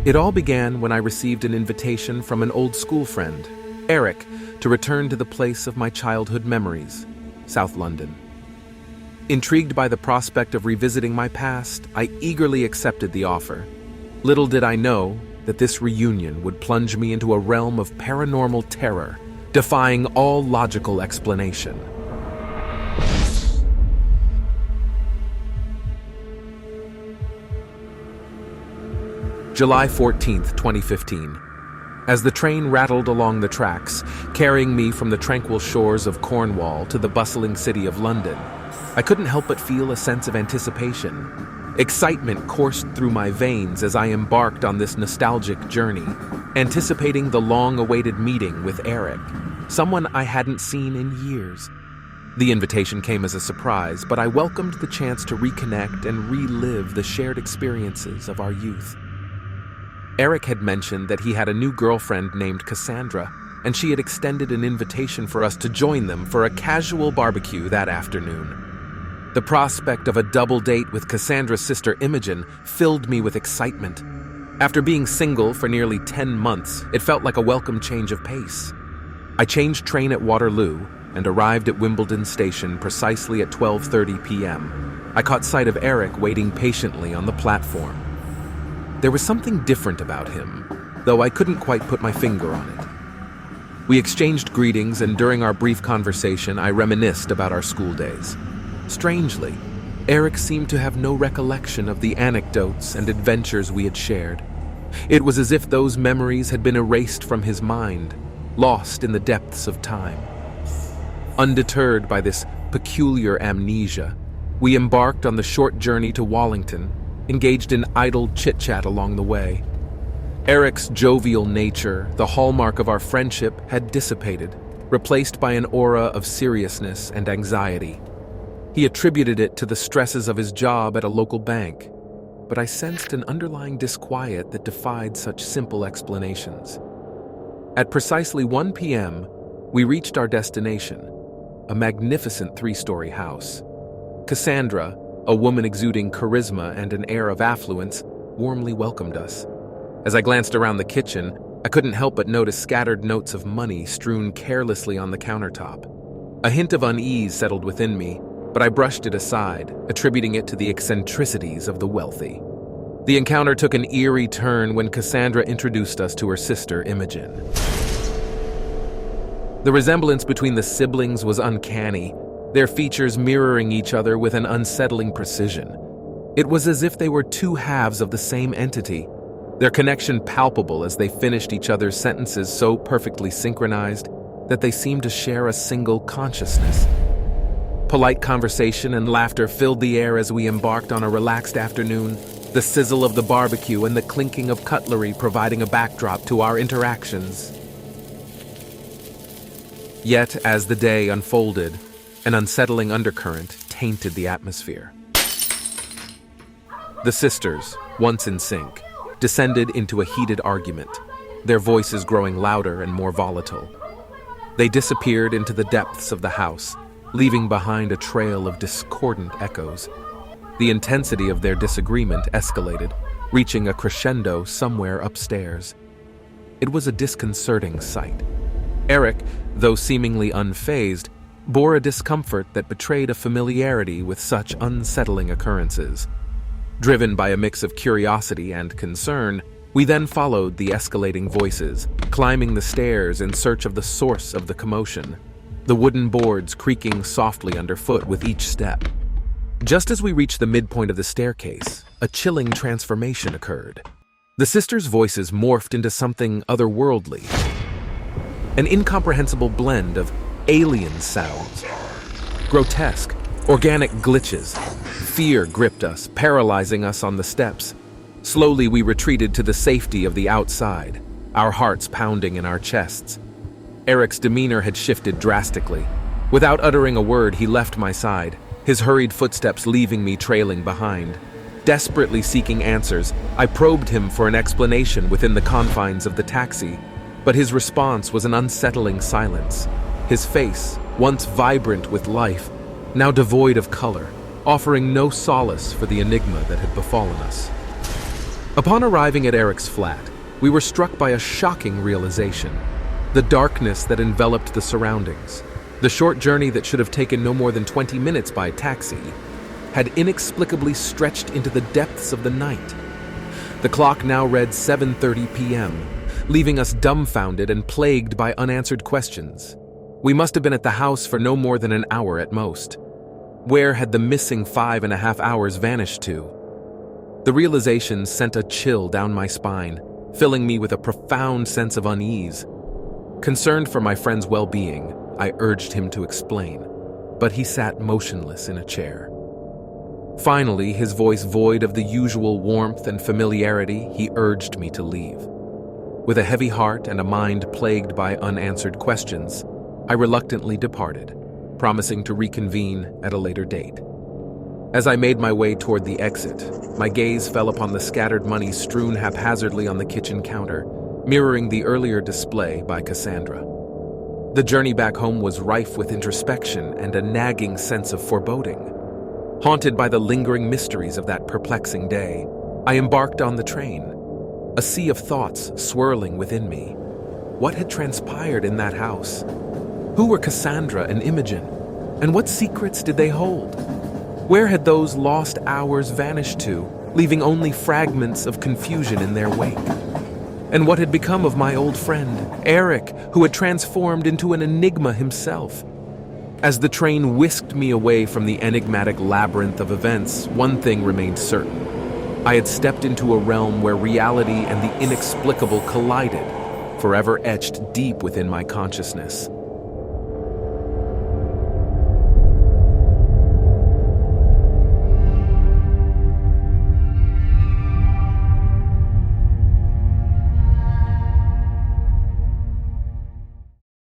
It all began when I received an invitation from an old school friend, Eric, to return to the place of my childhood memories, South London. Intrigued by the prospect of revisiting my past, I eagerly accepted the offer. Little did I know that this reunion would plunge me into a realm of paranormal terror, defying all logical explanation. July 14th, 2015. As the train rattled along the tracks, carrying me from the tranquil shores of Cornwall to the bustling city of London, I couldn't help but feel a sense of anticipation. Excitement coursed through my veins as I embarked on this nostalgic journey, anticipating the long-awaited meeting with Eric, someone I hadn't seen in years. The invitation came as a surprise, but I welcomed the chance to reconnect and relive the shared experiences of our youth. Eric had mentioned that he had a new girlfriend named Cassandra, and she had extended an invitation for us to join them for a casual barbecue that afternoon. The prospect of a double date with Cassandra's sister Imogen filled me with excitement. After being single for nearly 10 months, it felt like a welcome change of pace. I changed train at Waterloo and arrived at Wimbledon Station precisely at 12:30 p.m. I caught sight of Eric waiting patiently on the platform. There was something different about him, though I couldn't quite put my finger on it. We exchanged greetings, and during our brief conversation, I reminisced about our school days. Strangely, Eric seemed to have no recollection of the anecdotes and adventures we had shared. It was as if those memories had been erased from his mind, lost in the depths of time. Undeterred by this peculiar amnesia, we embarked on the short journey to Wallington, engaged in idle chit-chat along the way. Eric's jovial nature, the hallmark of our friendship, had dissipated, replaced by an aura of seriousness and anxiety. He attributed it to the stresses of his job at a local bank, but I sensed an underlying disquiet that defied such simple explanations. At precisely 1 p.m., we reached our destination, a magnificent 3-story house. Cassandra, a woman exuding charisma and an air of affluence, warmly welcomed us. As I glanced around the kitchen, I couldn't help but notice scattered notes of money strewn carelessly on the countertop. A hint of unease settled within me, but I brushed it aside, attributing it to the eccentricities of the wealthy. The encounter took an eerie turn when Cassandra introduced us to her sister, Imogen. The resemblance between the siblings was uncanny, their features mirroring each other with an unsettling precision. It was as if they were two halves of the same entity, their connection palpable as they finished each other's sentences so perfectly synchronized that they seemed to share a single consciousness. Polite conversation and laughter filled the air as we embarked on a relaxed afternoon, the sizzle of the barbecue and the clinking of cutlery providing a backdrop to our interactions. Yet, as the day unfolded, an unsettling undercurrent tainted the atmosphere. The sisters, once in sync, descended into a heated argument, their voices growing louder and more volatile. They disappeared into the depths of the house, leaving behind a trail of discordant echoes. The intensity of their disagreement escalated, reaching a crescendo somewhere upstairs. It was a disconcerting sight. Eric, though seemingly unfazed, bore a discomfort that betrayed a familiarity with such unsettling occurrences. Driven by a mix of curiosity and concern, we then followed the escalating voices, climbing the stairs in search of the source of the commotion, the wooden boards creaking softly underfoot with each step. Just as we reached the midpoint of the staircase, a chilling transformation occurred. The sisters' voices morphed into something otherworldly, an incomprehensible blend of alien sounds. Grotesque, organic glitches. Fear gripped us, paralyzing us on the steps. Slowly we retreated to the safety of the outside, our hearts pounding in our chests. Eric's demeanor had shifted drastically. Without uttering a word, he left my side, his hurried footsteps leaving me trailing behind. Desperately seeking answers, I probed him for an explanation within the confines of the taxi, but his response was an unsettling silence. His face, once vibrant with life, now devoid of color, offering no solace for the enigma that had befallen us. Upon arriving at Eric's flat, we were struck by a shocking realization. The darkness that enveloped the surroundings, the short journey that should have taken no more than 20 minutes by taxi, had inexplicably stretched into the depths of the night. The clock now read 7:30 p.m., leaving us dumbfounded and plagued by unanswered questions. We must have been at the house for no more than an hour at most. Where had the missing 5.5 hours vanished to? The realization sent a chill down my spine, filling me with a profound sense of unease. Concerned for my friend's well-being, I urged him to explain, but he sat motionless in a chair. Finally, his voice void of the usual warmth and familiarity, he urged me to leave. With a heavy heart and a mind plagued by unanswered questions, I reluctantly departed, promising to reconvene at a later date. As I made my way toward the exit, my gaze fell upon the scattered money strewn haphazardly on the kitchen counter, mirroring the earlier display by Cassandra. The journey back home was rife with introspection and a nagging sense of foreboding. Haunted by the lingering mysteries of that perplexing day, I embarked on the train, a sea of thoughts swirling within me. What had transpired in that house? Who were Cassandra and Imogen? And what secrets did they hold? Where had those lost hours vanished to, leaving only fragments of confusion in their wake? And what had become of my old friend, Eric, who had transformed into an enigma himself? As the train whisked me away from the enigmatic labyrinth of events, one thing remained certain. I had stepped into a realm where reality and the inexplicable collided, forever etched deep within my consciousness.